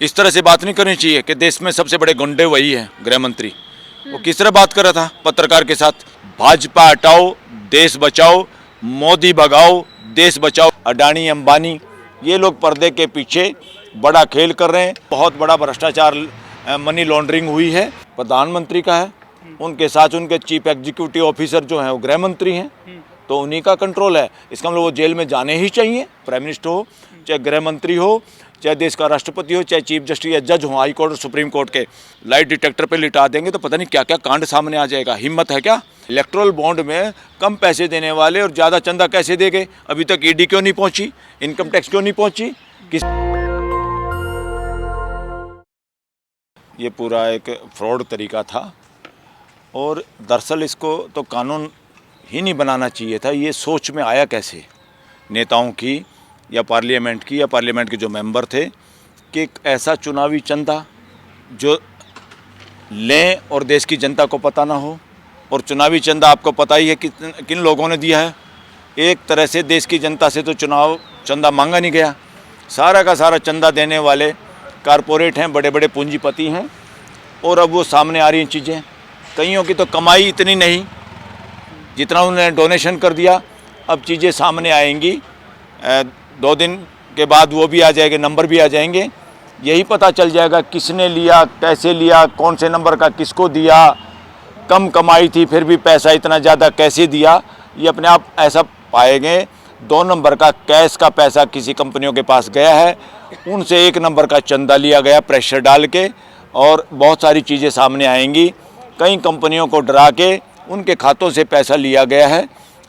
इस तरह से बात नहीं करनी चाहिए कि देश में सबसे बड़े गुंडे वही है गृह मंत्री। वो किस तरह बात कर रहा था पत्रकार के साथ? भाजपा हटाओ, देश बचाओ, मोदी भगाओ, देश बचाओ। अडानी अंबानी ये लोग पर्दे के पीछे बड़ा खेल कर रहे हैं। बहुत बड़ा भ्रष्टाचार, मनी लॉन्ड्रिंग हुई है, प्रधानमंत्री का है। उनके साथ उनके चीफ एग्जीक्यूटिव ऑफिसर जो हैं वो गृह मंत्री हैं, तो उन्हीं का कंट्रोल है। इसका मतलब वो जेल में जाने ही चाहिए। प्राइम मिनिस्टर हो, चाहे गृह मंत्री हो, चाहे देश का राष्ट्रपति हो, चाहे चीफ जस्टिस या जज हो हाई कोर्ट और सुप्रीम कोर्ट के, लाइट डिटेक्टर पे लिटा देंगे तो पता नहीं क्या क्या कांड सामने आ जाएगा। हिम्मत है क्या? इलेक्टोरल बॉन्ड में कम पैसे देने वाले और ज़्यादा चंदा कैसे देंगे? अभी तक ईडी क्यों नहीं पहुंची? इनकम टैक्स क्यों नहीं पहुंची? ये पूरा एक फ्रॉड तरीका था और दरअसल इसको तो कानून ही नहीं बनाना चाहिए था। ये सोच में आया कैसे नेताओं की या पार्लियामेंट की या पार्लियामेंट के जो मेंबर थे कि एक ऐसा चुनावी चंदा जो लें और देश की जनता को पता ना हो। और चुनावी चंदा आपको पता ही है किन लोगों ने दिया है। एक तरह से देश की जनता से तो चुनाव चंदा मांगा नहीं गया। सारा का सारा चंदा देने वाले कारपोरेट हैं, बड़े बड़े पूंजीपति हैं। और अब वो सामने आ रही हैं चीज़ें। कईयों की तो कमाई इतनी नहीं जितना उन्होंने डोनेशन कर दिया। अब चीज़ें सामने आएंगी, 2 दिन के बाद वो भी आ जाएंगे, नंबर भी आ जाएंगे। यही पता चल जाएगा किसने लिया, कैसे लिया, कौन से नंबर का किसको दिया, कम कमाई थी फिर भी पैसा इतना ज़्यादा कैसे दिया। ये अपने आप ऐसा पाएंगे 2 नंबर का कैश का पैसा किसी कंपनियों के पास गया है, उनसे 1 नंबर का चंदा लिया गया प्रेशर डाल के, और बहुत सारी चीज़ें सामने आएंगी। कई कंपनियों को डरा के उनके खातों से पैसा लिया गया है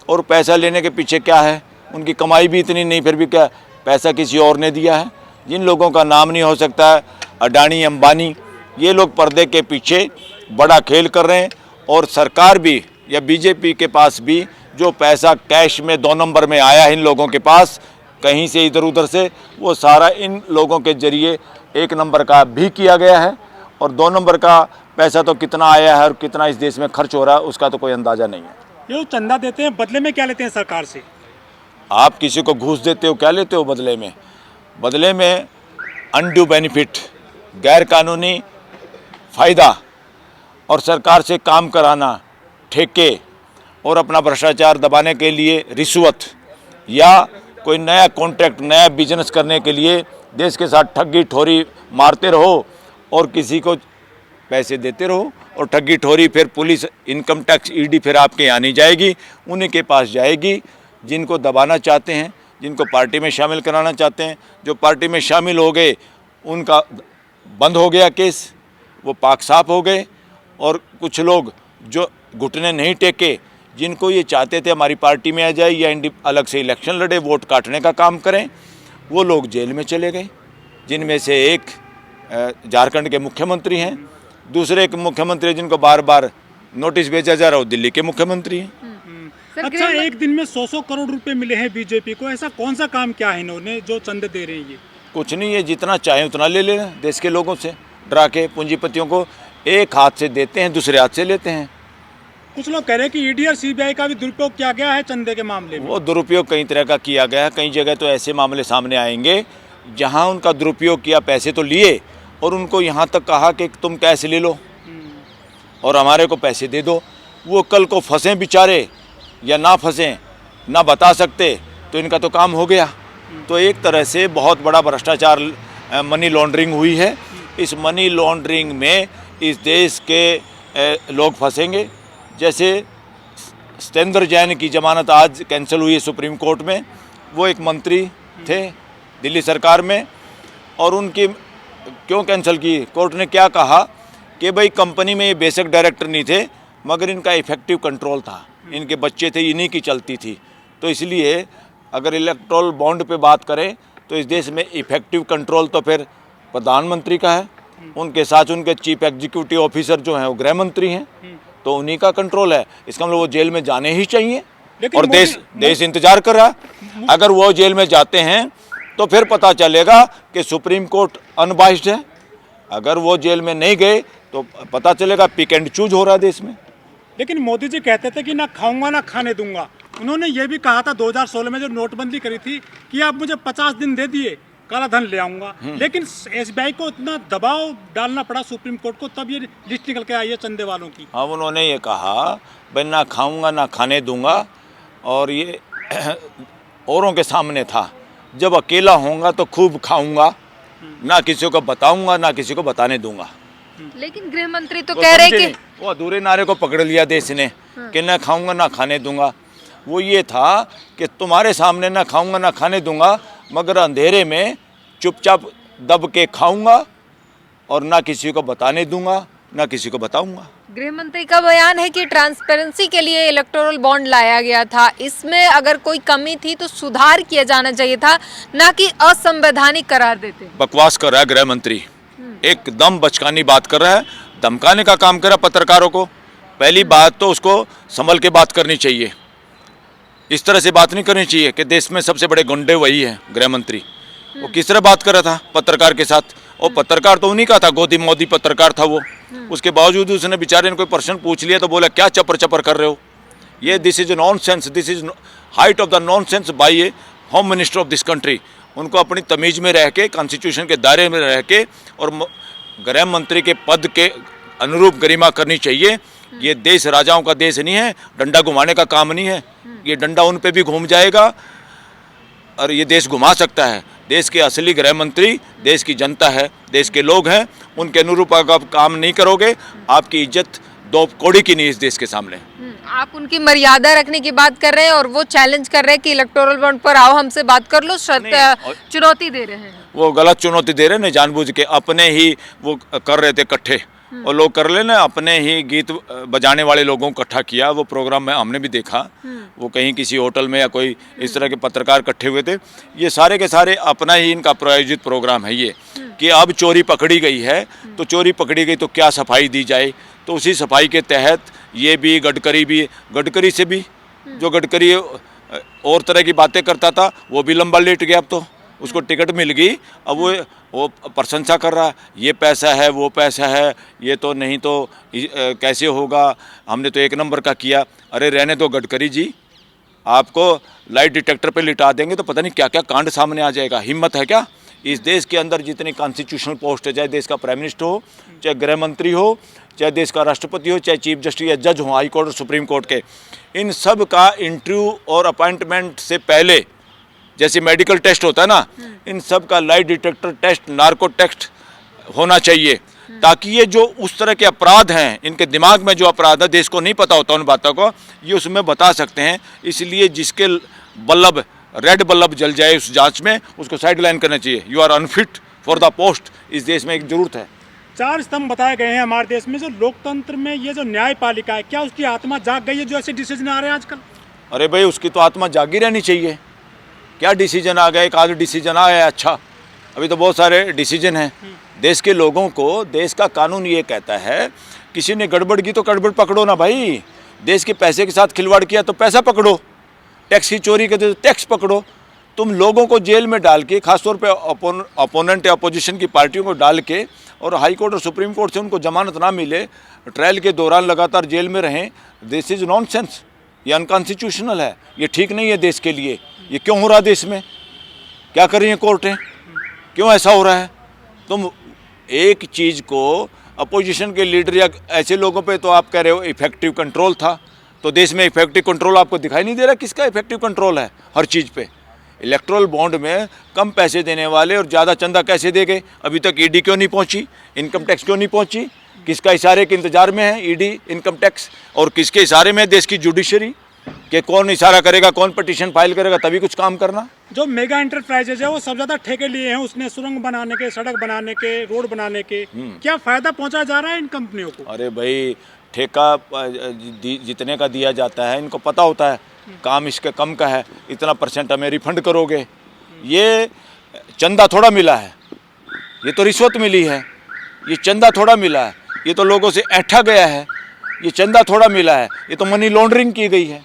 और पैसा लेने के पीछे क्या है, उनकी कमाई भी इतनी नहीं, फिर भी क्या पैसा किसी और ने दिया है। जिन लोगों का नाम नहीं हो सकता है, अडानी अंबानी, ये लोग पर्दे के पीछे बड़ा खेल कर रहे हैं। और सरकार भी या बीजेपी के पास भी जो पैसा कैश में 2 नंबर में आया है इन लोगों के पास, कहीं से इधर उधर से, वो सारा इन लोगों के जरिए 1 नंबर का भी किया गया है। और 2 नंबर का पैसा तो कितना आया है और कितना इस देश में खर्च हो रहा है उसका तो कोई अंदाज़ा नहीं है। ये चंदा देते हैं, बदले में क्या लेते हैं सरकार से? आप किसी को घूस देते हो, क्या लेते हो बदले में? बदले में अनड्यू बेनिफिट, गैर कानूनी फ़ायदा, और सरकार से काम कराना, ठेके, और अपना भ्रष्टाचार दबाने के लिए रिश्वत, या कोई नया कॉन्ट्रैक्ट, नया बिजनेस करने के लिए देश के साथ ठगी ठोरी मारते रहो और किसी को पैसे देते रहो। और ठगी ठोरी फिर पुलिस, इनकम टैक्स, ईडी फिर आपके यहाँ नहीं जाएगी, उन्हीं के पास जाएगी जिनको दबाना चाहते हैं, जिनको पार्टी में शामिल कराना चाहते हैं। जो पार्टी में शामिल हो गए उनका बंद हो गया केस, वो पाक साफ हो गए। और कुछ लोग जो घुटने नहीं टेके, जिनको ये चाहते थे हमारी पार्टी में आ जाए या अलग से इलेक्शन लड़े, वोट काटने का काम करें, वो लोग जेल में चले गए। जिनमें से एक झारखंड के मुख्यमंत्री हैं, दूसरे एक मुख्यमंत्री जिनको बार बार नोटिस भेजा जा रहा है वो दिल्ली के मुख्यमंत्री हैं। अच्छा, एक दिन में 100 करोड़ रुपए मिले हैं बीजेपी को, ऐसा कौन सा काम क्या है इन्होंने जो चंदे दे रहे हैं? ये कुछ नहीं है, जितना चाहे उतना ले लेना देश के लोगों से डरा के। पूंजीपतियों को एक हाथ से देते हैं, दूसरे हाथ से लेते हैं। कुछ लोग कह रहे हैं कि ईडी और सीबीआई का भी दुरुपयोग किया गया है चंदे के मामले में। वो दुरुपयोग कई तरह का किया गया है। कई जगह तो ऐसे मामले सामने आएंगे जहां उनका दुरुपयोग किया, पैसे तो लिए और उनको यहां तक कहा कि तुम कैश ले लो और हमारे को पैसे दे दो। वो कल को फंसे बेचारे या ना फंसें, ना बता सकते, तो इनका तो काम हो गया। तो एक तरह से बहुत बड़ा भ्रष्टाचार, मनी लॉन्ड्रिंग हुई है। इस मनी लॉन्ड्रिंग में इस देश के लोग फंसेंगे। जैसे सत्येंद्र जैन की जमानत आज कैंसिल हुई है सुप्रीम कोर्ट में। वो एक मंत्री थे दिल्ली सरकार में, और उनकी क्यों कैंसिल की? कोर्ट ने क्या कहा कि भाई कंपनी में ये बेसिक डायरेक्टर नहीं थे, मगर इनका इफेक्टिव कंट्रोल था, इनके बच्चे थे, इन्हीं की चलती थी। तो इसलिए अगर इलेक्टोरल बॉन्ड पे बात करें तो इस देश में इफेक्टिव कंट्रोल तो फिर प्रधानमंत्री का है। उनके साथ उनके चीफ एग्जीक्यूटिव ऑफिसर जो हैं वो गृह मंत्री हैं, तो उन्हीं का कंट्रोल है। इसका मतलब वो जेल में जाने ही चाहिए। और देश इंतजार कर रहा है। अगर वो जेल में जाते हैं तो फिर पता चलेगा कि सुप्रीम कोर्ट अनबाइस्ड है। अगर वो जेल में नहीं गए तो पता चलेगा पिक एंड चूज हो रहा है देश में। लेकिन मोदी जी कहते थे कि ना खाऊंगा ना खाने दूंगा। उन्होंने ये भी कहा था 2016 में जो नोटबंदी करी थी कि आप मुझे 50 दिन दे दिए काला धन ले आऊंगा, लेकिन एसबीआई को इतना दबाव डालना पड़ा सुप्रीम कोर्ट को, तब ये लिस्ट निकल के आई है चंदे वालों की। अब उन्होंने ये कहा भाई ना खाऊंगा ना खाने दूंगा, और ये औरों के सामने था, जब अकेला होऊंगा तो खूब खाऊंगा, ना किसी को बताऊंगा ना किसी को बताने दूंगा। लेकिन गृह मंत्री तो कह रहे कि वो अधूरे नारे को पकड़ लिया देश ने कि ना खाऊंगा ना खाने दूंगा। वो ये था कि तुम्हारे सामने ना खाऊंगा ना खाने दूंगा, मगर अंधेरे में चुपचाप दब के खाऊंगा और ना किसी को बताने दूंगा ना किसी को बताऊंगा। गृह मंत्री का बयान है कि ट्रांसपेरेंसी के लिए इलेक्टोरल बॉन्ड लाया गया था, इसमें अगर कोई कमी थी तो सुधार किया जाना चाहिए था, ना कि असंवैधानिक करार देते। बकवास कर रहा है गृह मंत्री, एकदम बचकानी बात कर रहा है, धमकाने का काम कर रहा है पत्रकारों को। पहली बात तो उसको संभल के बात करनी चाहिए, इस तरह से बात नहीं करनी चाहिए कि देश में सबसे बड़े गुंडे वही है गृह मंत्री। वो किस तरह बात कर रहा था पत्रकार के साथ, और पत्रकार तो उन्हीं का था, गोदी मोदी पत्रकार था वो। उसके बावजूद उसने बेचारे ने कोई प्रश्न पूछ लिया तो बोला क्या चपर चपर कर रहे हो। ये this is nonsense, this is height of the nonsense by a home minister of this country. उनको अपनी तमीज में रह के, कॉन्स्टिट्यूशन के दायरे में रह के और गृह मंत्री के पद के अनुरूप गरिमा करनी चाहिए। ये देश राजाओं का देश नहीं है, डंडा घुमाने का काम नहीं है। ये डंडा उन पे भी घूम जाएगा और ये देश घुमा सकता है। देश के असली गृह मंत्री देश की जनता है, देश के लोग हैं, उनके अनुरूप अगर आप काम नहीं करोगे, आपकी इज्जत दो कौड़ी की नहीं इस देश के सामने। आप उनकी मर्यादा रखने की बात कर रहे हैं और वो चैलेंज कर रहे हैं कि इलेक्टोरल बॉन्ड पर आओ हमसे बात कर लो, चुनौती दे रहे हैं। वो गलत चुनौती दे रहे हैं, जानबूझ के अपने ही वो कर रहे थे इकट्ठे, और लोग कर लेना, अपने ही गीत बजाने वाले लोगों को इकट्ठा किया। वो प्रोग्राम में हमने भी देखा, वो कहीं किसी होटल में या कोई इस तरह के पत्रकार इकट्ठे हुए थे। ये सारे के सारे अपना ही इनका प्रायोजित प्रोग्राम है ये, कि अब चोरी पकड़ी गई है तो चोरी पकड़ी गई तो क्या सफाई दी जाए। तो उसी सफाई के तहत ये भी गडकरी से भी, जो गडकरी और तरह की बातें करता था वो भी लंबा लेट गया। अब तो उसको टिकट मिल गई, अब वो प्रशंसा कर रहा है, ये पैसा है वो पैसा है, ये तो नहीं तो कैसे होगा, हमने तो एक नंबर का किया। अरे रहने दो गडकरी जी, आपको लाइट डिटेक्टर पे लिटा देंगे तो पता नहीं क्या क्या कांड सामने आ जाएगा। हिम्मत है क्या? इस देश के अंदर जितनी कॉन्स्टिट्यूशनल पोस्ट है, चाहे देश का प्राइम मिनिस्टर हो, चाहे गृह मंत्री हो, चाहे देश का राष्ट्रपति हो, चाहे चीफ जस्टिस या जज हो हाई कोर्ट और सुप्रीम कोर्ट के, इन सब का इंटरव्यू और अपॉइंटमेंट से पहले जैसे मेडिकल टेस्ट होता है ना, इन सब का light detector test, narco test होना चाहिए, ताकि ये जो उस तरह के अपराध हैं, इनके दिमाग में जो अपराध है, देश को नहीं पता होता उन बातों को, ये उसमें बता सकते हैं। इसलिए जिसके बल्लभ रेड बल्लभ जल जाए उस जांच में, उसको साइड लाइन करना चाहिए। You are unfit for the post. इस देश में एक जरूरत है। 4 स्तंभ बताए गए हैं हमारे देश में। जो लोकतंत्र में ये जो न्यायपालिका है, क्या उसकी आत्मा जाग गई है जो ऐसे डिसीजन आ रहे हैं आजकल? अरे भाई, उसकी तो आत्मा जागी रहनी चाहिए। क्या डिसीजन आ गए, एक आध डिसीजन आया अच्छा, अभी तो बहुत सारे डिसीजन हैं। देश के लोगों को देश का कानून ये कहता है, किसी ने गड़बड़ की तो गड़बड़ पकड़ो ना भाई। देश के पैसे के साथ खिलवाड़ किया तो पैसा पकड़ो, टैक्स की चोरी करते तो टैक्स पकड़ो। तुम लोगों को जेल में डाल के, खासतौर पे अपोनेंट या अपोजिशन की पार्टियों को डाल के, और हाई कोर्ट और सुप्रीम कोर्ट से उनको जमानत ना मिले, ट्रायल के दौरान लगातार जेल में रहें, दिस इज नॉनसेंस। ये अनकॉन्स्टिट्यूशनल है, ये ठीक नहीं है देश के लिए। ये क्यों हो रहा है देश में? क्या कर रही हैं कोर्टें? क्यों ऐसा हो रहा है? तुम एक चीज़ को अपोजिशन के लीडर या ऐसे लोगों पे तो आप कह रहे हो इफेक्टिव कंट्रोल था, तो देश में इफेक्टिव कंट्रोल आपको दिखाई नहीं दे रहा? किसका इफेक्टिव कंट्रोल है हर चीज़ पे? इलेक्ट्रल बॉन्ड में कम पैसे देने वाले और ज़्यादा चंदा कैसे दे गए? अभी तक ईडी क्यों नहीं पहुंची? इनकम टैक्स क्यों नहीं पहुंची? किसका इशारे के इंतजार में है ईडी, इनकम टैक्स? और किसके इशारे में है देश की जुडिशरी, कि कौन इशारा करेगा, कौन पिटीशन फाइल करेगा तभी कुछ काम करना? जो मेगा एंटरप्राइजेज है वो सब ज्यादा ठेके लिए हैं उसने, सुरंग बनाने के, सड़क बनाने के, रोड बनाने के। क्या फायदा पहुंचाया जा रहा है इन कंपनियों को? अरे भाई, ठेका जितने का दिया जाता है, इनको पता होता है काम इसका कम का है, इतना % हमें रिफंड करोगे। ये चंदा थोड़ा मिला है, ये तो रिश्वत मिली है। ये चंदा थोड़ा मिला है, ये तो लोगों से ऐंठा गया है। ये चंदा थोड़ा मिला है, ये तो मनी लॉन्ड्रिंग की गई है।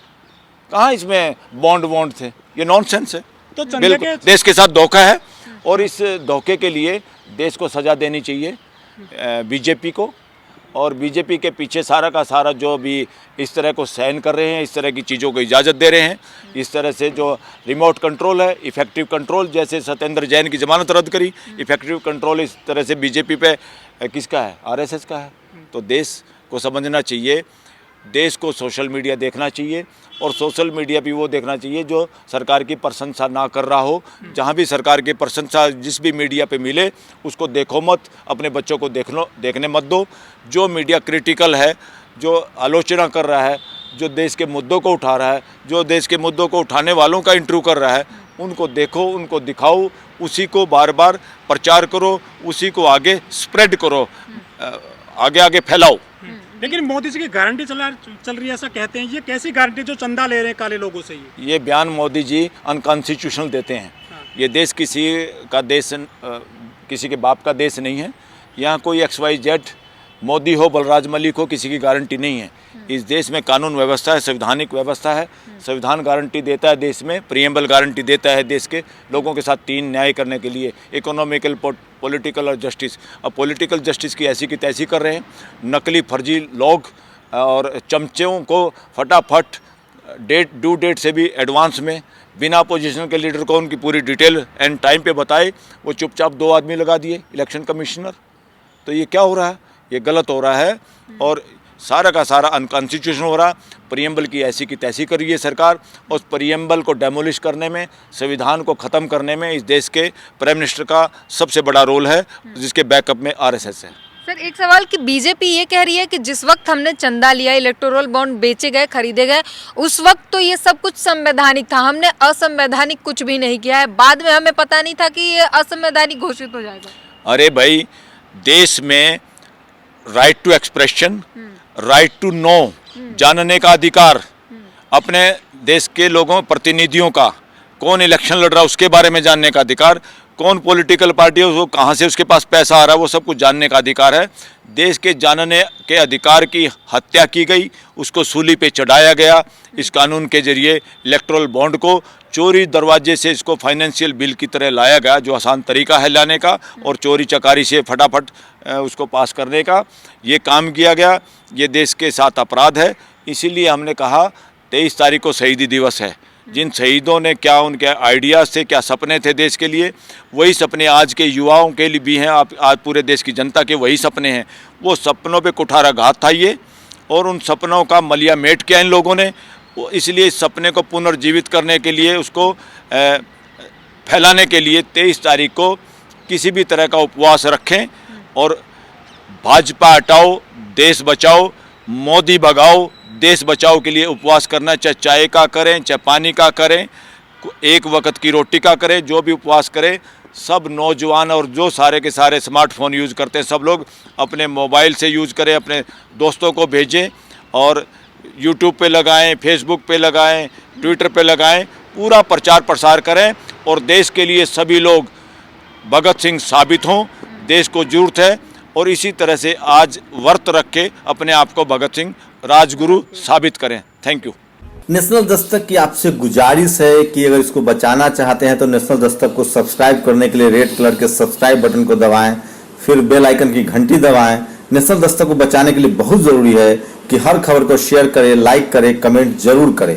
कहाँ इसमें बॉन्ड थे? ये नॉनसेंस है। तो चंदे के देश के साथ धोखा है, और इस धोखे के लिए देश को सज़ा देनी चाहिए बीजेपी को, और बीजेपी के पीछे सारा का सारा जो भी इस तरह को सहन कर रहे हैं, इस तरह की चीज़ों को इजाज़त दे रहे हैं, इस तरह से जो रिमोट कंट्रोल है, इफेक्टिव कंट्रोल, जैसे सत्येंद्र जैन की जमानत रद्द करी, इफेक्टिव कंट्रोल इस तरह से बीजेपी पे किसका है? आरएसएस का है। तो देश को समझना चाहिए, देश को सोशल मीडिया देखना चाहिए और सोशल मीडिया भी वो देखना चाहिए जो सरकार की प्रशंसा ना कर रहा हो। जहाँ भी सरकार की प्रशंसा जिस भी मीडिया पे मिले उसको देखो मत, अपने बच्चों को देखने मत दो। जो मीडिया क्रिटिकल है, जो आलोचना कर रहा है, जो देश के मुद्दों को उठा रहा है, जो देश के मुद्दों को उठाने वालों का इंटरव्यू कर रहा है, उनको देखो, उनको दिखाओ, उसी को बार बार प्रचार करो, उसी को आगे स्प्रेड करो, आगे आगे फैलाओ। लेकिन मोदी जी की गारंटी चल रही है, ऐसा कहते हैं। ये कैसी गारंटी जो चंदा ले रहे हैं काले लोगों से? ये बयान मोदी जी अनकॉन्स्टिट्यूशनल देते हैं। ये देश किसी का देश, किसी के बाप का देश नहीं है। यहाँ कोई XYZ मोदी हो, बलराज मलिक हो, किसी की गारंटी नहीं है। इस देश में कानून व्यवस्था है, संवैधानिक व्यवस्था है। संविधान गारंटी देता है देश में, प्रीएम्बल गारंटी देता है देश के लोगों के साथ 3 न्याय करने के लिए, इकोनॉमिकल, पॉलिटिकल और जस्टिस। अब पॉलिटिकल जस्टिस की ऐसी की तैसी कर रहे हैं। नकली फर्जी लोग और चमचों को फटाफट ड्यू डेट से भी एडवांस में बिना अपोजिशन के लीडर को उनकी पूरी डिटेल एंड टाइम पे बताए, वो चुपचाप 2 आदमी लगा दिए इलेक्शन कमिश्नर। तो ये क्या हो रहा है? ये गलत हो रहा है और सारा का सारा अनकॉन्स्टिट्यूशनल हो रहा है। प्रीएम्बल की ऐसी की तैसी कर रही है सरकार। उस प्रीएम्बल को डेमोलिश करने में, संविधान को ख़त्म करने में इस देश के प्राइम मिनिस्टर का सबसे बड़ा रोल है, जिसके बैकअप में आरएसएस है। सर, एक सवाल कि बीजेपी ये कह रही है कि जिस वक्त हमने चंदा लिया, इलेक्टोरल बॉन्ड बेचे गए, खरीदे गए, उस वक्त तो ये सब कुछ संवैधानिक था, हमने असंवैधानिक कुछ भी नहीं किया है। बाद में हमें पता नहीं था कि ये असंवैधानिक घोषित हो जाएगा। अरे भाई, देश में right to expression, right to know, जानने का अधिकार, अपने देश के लोगों, प्रतिनिधियों का, कौन इलेक्शन लड़ रहा है उसके बारे में जानने का अधिकार, कौन पॉलिटिकल पार्टी है, वो कहाँ से उसके पास पैसा आ रहा है, वो सब कुछ जानने का अधिकार है। देश के जानने के अधिकार की हत्या की गई, उसको सूली पे चढ़ाया गया। इस कानून के जरिए इलेक्टोरल बॉन्ड को चोरी दरवाजे से इसको फाइनेंशियल बिल की तरह लाया गया, जो आसान तरीका है लाने का, और चोरी चकारी से फटाफट उसको पास करने का ये काम किया गया। ये देश के साथ अपराध है। इसीलिए हमने कहा 23 तारीख को शहीदी दिवस है। जिन शहीदों ने क्या उनके आइडियाज़ थे, क्या सपने थे देश के लिए, वही सपने आज के युवाओं के लिए भी हैं। आज पूरे देश की जनता के वही सपने हैं। वो सपनों पे कुठाराघात था ये, और उन सपनों का मलियामेट किया इन लोगों ने। इसलिए इस सपने को पुनर्जीवित करने के लिए, उसको फैलाने के लिए 23 तारीख को किसी भी तरह का उपवास रखें और भाजपा हटाओ, देश बचाओ, मोदी भगाओ, देश बचाओ के लिए उपवास करना। चाहे चाय का करें, चाहे पानी का करें, एक वक्त की रोटी का करें, जो भी उपवास करें। सब नौजवान और जो सारे के सारे स्मार्टफोन यूज़ करते हैं, सब लोग अपने मोबाइल से यूज़ करें, अपने दोस्तों को भेजें और यूट्यूब पे लगाएं, फेसबुक पे लगाएं, ट्विटर पे लगाएं, पूरा प्रचार प्रसार करें और देश के लिए सभी लोग भगत सिंह साबित हों। देश को जरूरत है और इसी तरह से आज व्रत रख के अपने आप को भगत सिंह राजगुरु साबित करें। Thank you. नेशनल दस्तक की आपसे गुजारिश है कि अगर इसको बचाना चाहते हैं तो नेशनल दस्तक को सब्सक्राइब करने के लिए रेड कलर के सब्सक्राइब बटन को दबाएं, फिर बेल आइकन की घंटी दबाएं। नेशनल दस्तक को बचाने के लिए बहुत जरूरी है कि हर खबर को शेयर करें, लाइक करें, कमेंट जरूर करें।